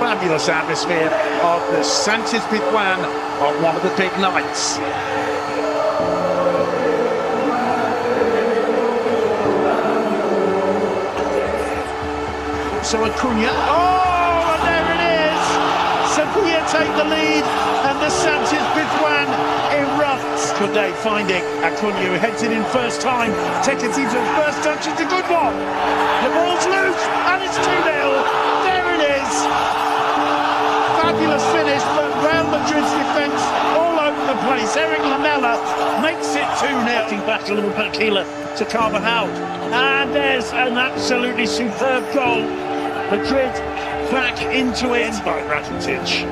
fabulous atmosphere of the Sanchez Pizjuan on one of the big nights. So Acuna, oh, and there it is! Sevilla take the lead, and the Sanchez Pizjuan erupts. Could they finding Acuna, who heads it in first time, takes it into his first touch, it's a good one. The ball's loose, and it's 2-0. There it is. Fabulous finish, but Real Madrid's defence all over the place. Eric Lamela makes it 2-0. Back a little Tequila to Carvajal, and there's an absolutely superb goal. Madrid back into it by Rakitic.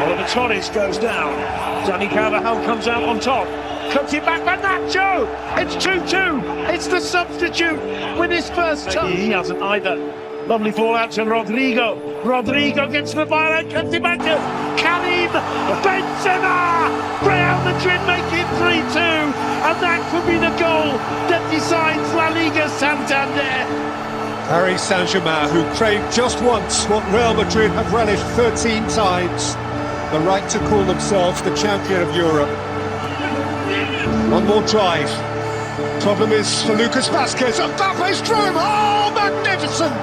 Oliver Torres goes down. Dani Carvajal comes out on top. Cuts it back by Nacho. It's 2-2. It's the substitute with his first touch. He hasn't either. Lovely ball out to Rodrigo. Rodrigo gets the ball and cuts it back to Karim Benzema. Real Madrid make it 3-2. And that could be the goal that decides La Liga Santander. Paris Saint-Germain, who craved just once what Real Madrid have relished 13 times, the right to call themselves the champion of Europe. One more drive. Problem is for Lucas Vazquez. Mbappe's through. Oh, magnificent!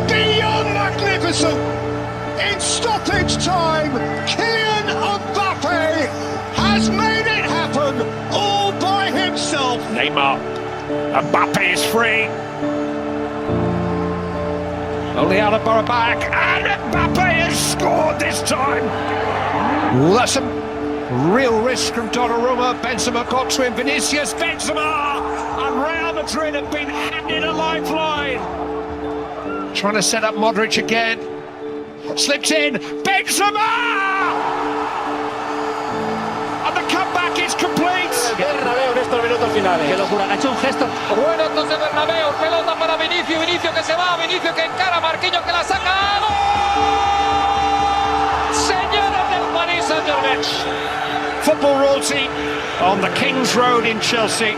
Beyond magnificent! In stoppage time, Kylian Mbappe has made it happen all by himself. Neymar. Mbappe is free. Only Alaba back, and Mbappe has scored this time. Listen, real risk from Donnarumma. Benzema got to him. Vinicius, Benzema, and Real Madrid have been handed a lifeline. Trying to set up Modric again. Slipped in, Benzema! And the comeback is complete. Bernabéu en estos minutos finales. Qué locura, ha hecho un gesto. Bueno, entonces Bernabéu, pelota para Vinicius, Vinicius que se va, Vinicius que encara, Marquinhos que la saca. ¡Gol! Señores del Paris Saint-Germain. Football royalty on the King's Road in Chelsea.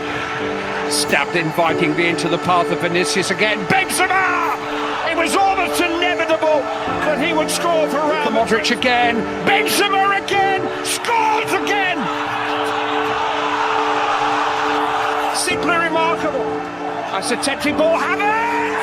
Stabbed invitingly into the path of Vinicius again. Benzema! It was almost inevitable that he would score for Real Modric again. Benzema again! Scores again! Simply remarkable. That's a tempting ball. Havertz!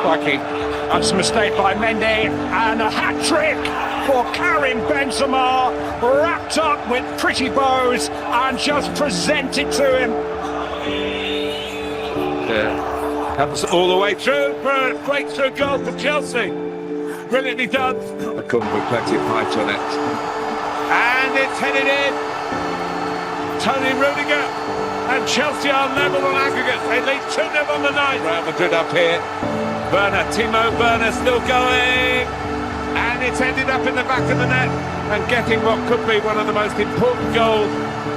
Crikey. That's a mistake by Mendy. And a hat-trick for Karim Benzema. Wrapped up with pretty bows and just presented to him. Comes all the way through for a breakthrough goal for Chelsea. Brilliantly done. I couldn't put plenty of height on it. And it's headed in. Tony Rudiger and Chelsea are level on aggregate. They lead 2-0 on the night. Real Madrid up here. Werner, Timo Werner still going. And it's ended up in the back of the net and getting what could be one of the most important goals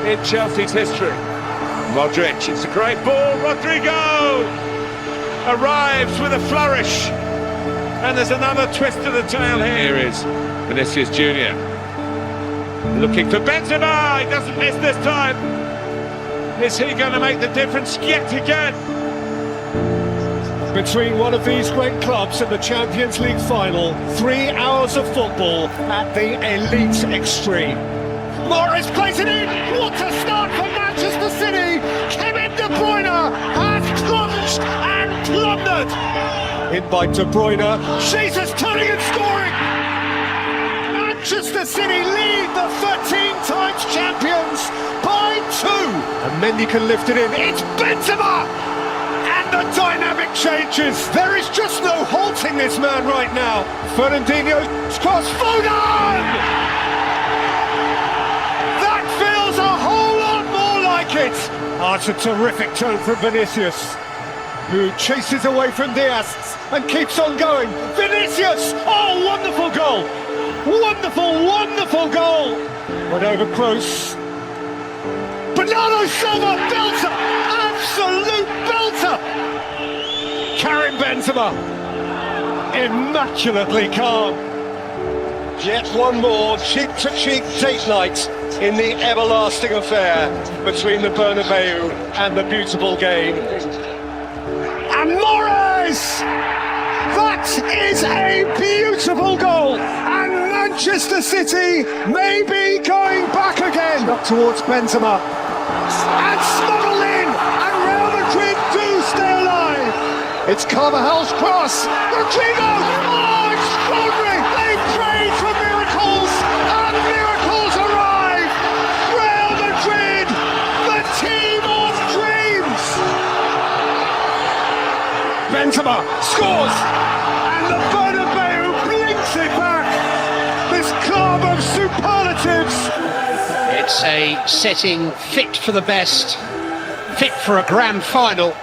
in Chelsea's history. Modric, it's a great ball. Rodrigo arrives with a flourish. And there's another twist to the tail here. Here is Vinicius Junior. Looking for Benzema, he doesn't miss this time. Is he going to make the difference yet again? Between one of these great clubs and the Champions League final, 3 hours of football at the elite extreme. Morris plays it in. What a start for Manchester City. Kevin De Bruyne has plunged and plundered. In by De Bruyne. Jesus turning and scoring. Manchester City lead the 13 times champions by 2. And Mendy can lift it in. It's Benzema. And the dynamic changes. There is just no halting this man right now. Fernandinho's cross. Foden! That feels a whole lot more like it. Oh, it's a terrific turn from Vinicius, who chases away from Diaz and keeps on going. Vinicius! Oh, wonderful goal! Wonderful, wonderful goal! Went over close. Bernardo Silva, belter! Absolute belter! Karim Benzema, immaculately calm. Yet one more cheek-to-cheek date night in the everlasting affair between the Bernabeu and the beautiful game. And Morris! is a beautiful goal, and Manchester City may be going back again. Up towards Benzema, and smuggled in, and Real Madrid do stay alive. It's Carvajal's cross, Rodrigo, oh, extraordinary! They prayed for miracles, and miracles arrive. Real Madrid, the team of dreams. Benzema scores, and the Bernabeu blinks it back. This club of superlatives. It's a setting fit for the best, fit for a grand final.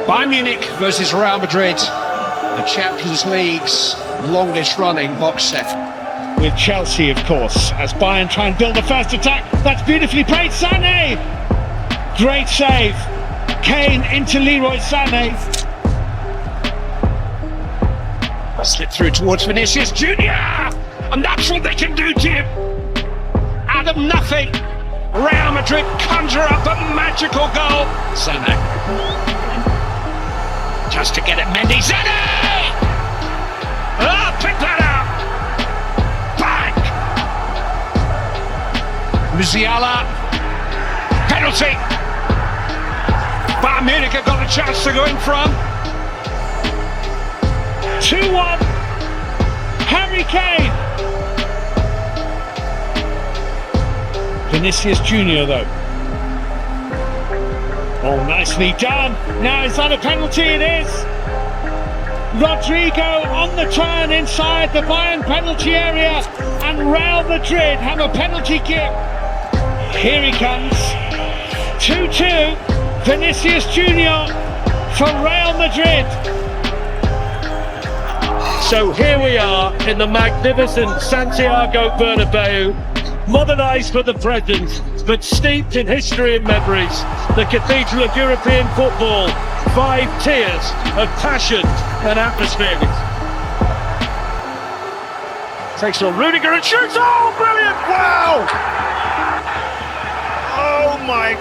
Bayern Munich versus Real Madrid, the Champions League's longest running box set. With Chelsea, of course, as Bayern try and build the first attack. That's beautifully played, Sané! Great save. Kane into Leroy Sané. Slip through towards Vinicius Junior, and that's what they can do to him. Out of nothing, Real Madrid conjure up a magical goal. Sané, just to get it, Mendy. Sané! Oh, pick that up! Bang! Musiala, penalty. Bayern Munich have got a chance to go in front. 2-1. Harry Kane. Vinicius Junior though. Oh, nicely done. Now is that a penalty? It is. Rodrigo on the turn inside the Bayern penalty area, and Real Madrid have a penalty kick. Here he comes. 2-2. Vinicius Junior for Real Madrid. So here we are in the magnificent Santiago Bernabeu, modernised for the present, but steeped in history and memories. The cathedral of European football, 5 tiers of passion and atmosphere. Takes on Rudiger and shoots, oh brilliant, wow! Oh my,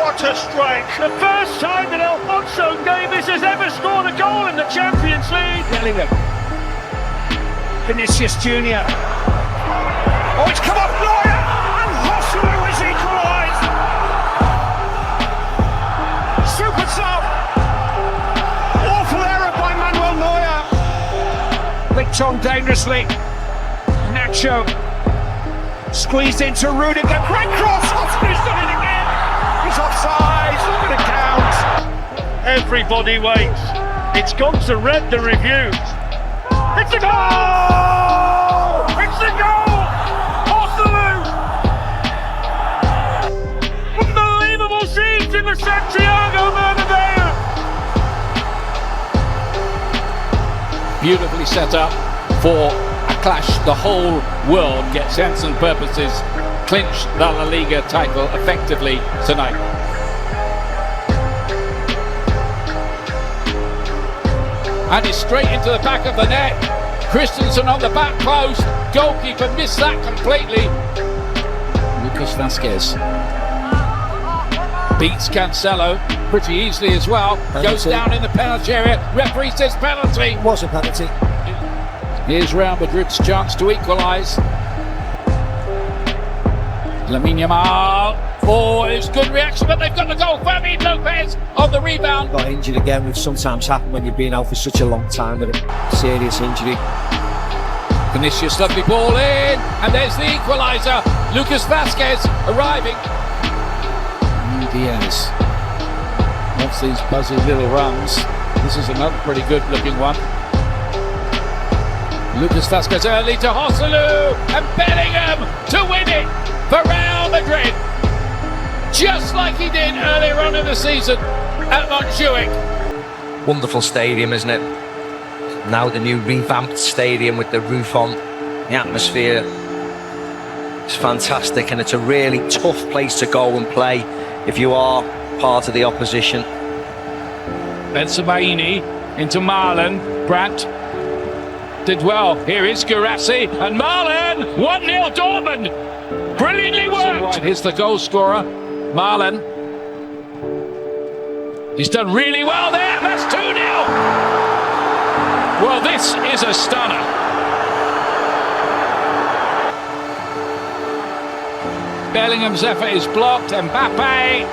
what a strike! The first time that Alphonso Davies has ever scored a goal in the Champions League. Bellingham. Vinicius Junior. Oh, it's come off Neuer, and Hosselu has equalised. Super sub. Awful error by Manuel Neuer. Linked on dangerously. Nacho. Squeezed into Rudiger. Great cross. Hosselu's done it again. He's offside. It's not going to count. Everybody waits. It's gone to read the reviews. It's a goal! It's a goal! Hosselu! Unbelievable scenes in the Santiago Bernabeu! Beautifully set up for a clash. The whole world gets sense and purposes. Clinch the La Liga title effectively tonight. And it's straight into the back of the net. Christensen on the back post. Goalkeeper missed that completely. Lucas Vazquez beats Cancelo pretty easily as well. Penalty. Goes down in the penalty area. Referee says penalty. It was a penalty. Here's Real Madrid's chance to equalise. Lamine Yamal. Oh, it's good reaction, but they've got the goal. Fermin Lopez on the rebound. Got injured again, which sometimes happen when you've been out for such a long time with a serious injury. Vinicius, lovely ball in, and there's the equaliser. Lucas Vazquez arriving. Diaz wants these buzzy little runs. This is another pretty good looking one. Lucas Vazquez early to Hosselu, and Bellingham to win it for Real Madrid. Just like he did earlier on in the season at Montjuic. Wonderful stadium, isn't it? Now the new revamped stadium with the roof on. The atmosphere is fantastic, and it's a really tough place to go and play if you are part of the opposition. Benzemaini into Marlon. Brandt did well. Here is Guirassy and Marlon. 1-0 Dortmund. Brilliantly worked. Here's the goal scorer, Marlon. He's done really well there. That's 2-0. Well, this is a stunner. Bellingham's effort is blocked. Mbappe.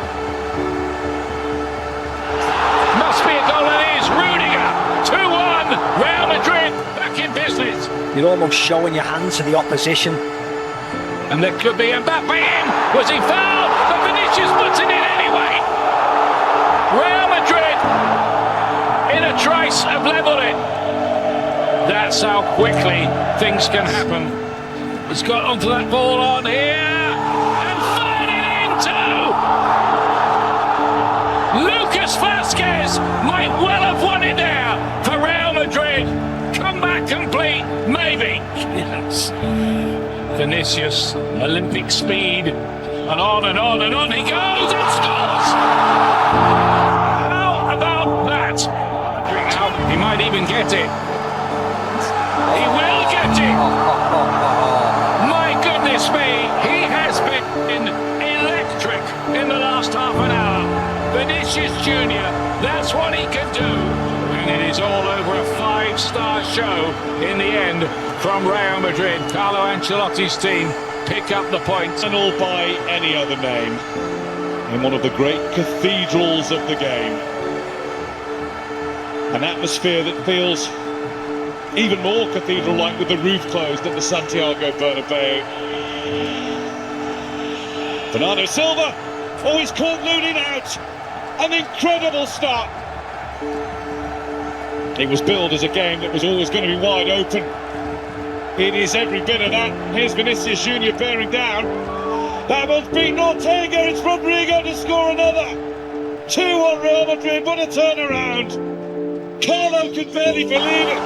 Must be a goal, and it is. Rudiger. 2-1. Real Madrid back in business. You're almost showing your hand to the opposition. And there could be Mbappe in. Was he fouled? But Vinicius puts it in anyway. Real Madrid in a trice have levelled it. That's how quickly things can happen. It's got onto that ball on here. And fired it into! Lucas Vazquez might well have won it there for Real Madrid. Comeback complete, maybe. Yes. Vinicius, Olympic speed, and on and on and on he goes and scores! How about that? He might even get it. He will get it! My goodness me, he has been electric in the last half an hour. Vinicius Junior, that's what he can do. And it is all over a 5-star show in the end from Real Madrid. Carlo Ancelotti's team pick up the points. And all by any other name in one of the great cathedrals of the game. An atmosphere that feels even more cathedral-like with the roof closed at the Santiago Bernabeu. Bernardo Silva always caught Lunin out. An incredible start. It was billed as a game that was always going to be wide open. It is every bit of that. Here's Vinicius Junior bearing down. That one's beaten Ortega. It's Rodrigo to score another. 2-1 Real Madrid. What a turnaround. Carlo could barely believe it.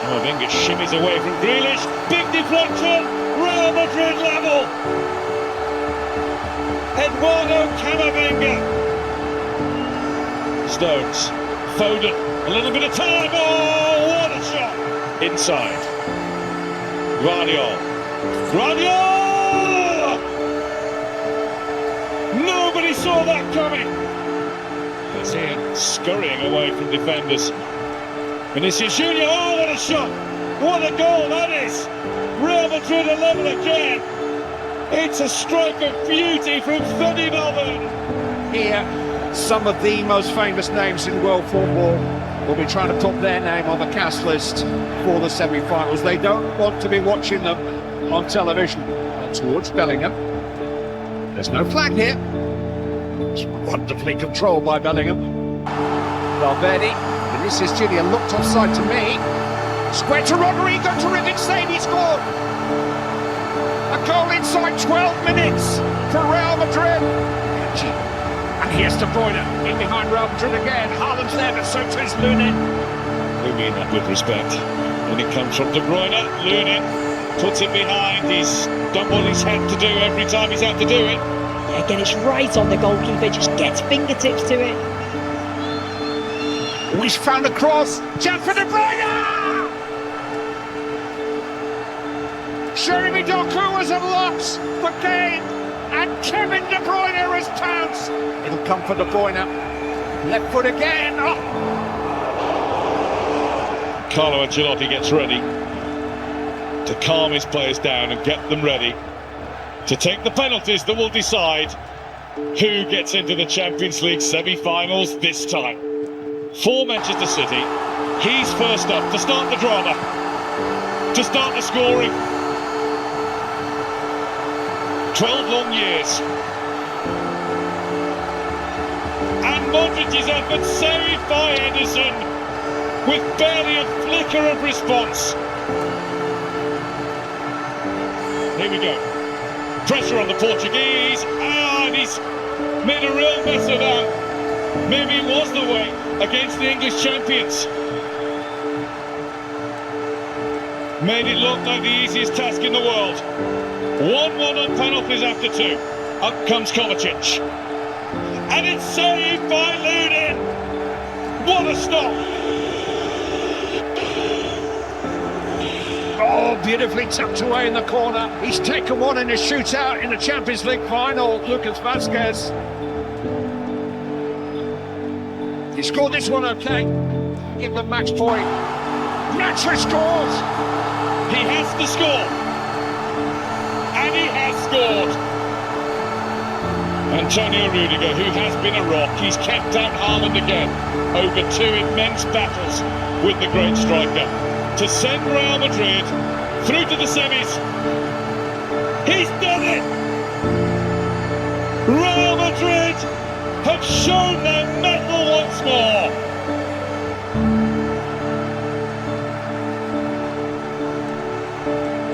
Camavinga shimmies away from Grealish. Big deflection. Real Madrid level. Eduardo Camavinga. Stones. Foden. A little bit of time. Oh, what a shot. Inside. Guardiola. Nobody saw that coming. It's Ian scurrying away from defenders. Vinicius Junior. Oh, what a shot. What a goal that is. Real Madrid are level again. It's a strike of beauty from Fede Valverde. Here, some of the most famous names in world football will be trying to put their name on the cast list for the semi-finals. They don't want to be watching them on television. Towards Bellingham. There's no flag here. It's wonderfully controlled by Bellingham. Valverde. Vinicius Junior looked offside to me. Square to Rodrigo, terrific save, he scored! A goal inside 12 minutes for Real Madrid. And here's De Bruyne, in behind Real Madrid again. Haaland's there, but so too is Lunin. We mean that with respect. And it comes from De Bruyne. Lunin puts it behind. He's done what he's had to do every time he's had to do it. Again, it's right on the goalkeeper, just gets fingertips to it. Oh, he's found a cross. Chance for De Bruyne! Jeremy Doku has unlocked the game, and Kevin De Bruyne has pounced. It'll come for De Bruyne. Left foot again. Oh. Carlo Ancelotti gets ready to calm his players down and get them ready to take the penalties that will decide who gets into the Champions League semi-finals this time. For Manchester City, he's first up to start the drama, to start the scoring. 12 long years. And Modric's effort saved by Ederson with barely a flicker of response. Here we go. Pressure on the Portuguese. And he's made a real mess of that. Maybe it was the way against the English champions. Made it look like the easiest task in the world. 1-1 on penalties after 2. Up comes Kovacic. And it's saved by Lunin. What a stop. Oh, beautifully tucked away in the corner. He's taken one in a shootout in the Champions League final. Lucas Vazquez. He scored this one, okay. Give them match point. Nacho scores! He has to score. And he has scored. Antonio Rudiger, who has been a rock, he's kept out Haaland again over 2 immense battles with the great striker to send Real Madrid through to the semis. He's done it! Real Madrid have shown their mettle once more.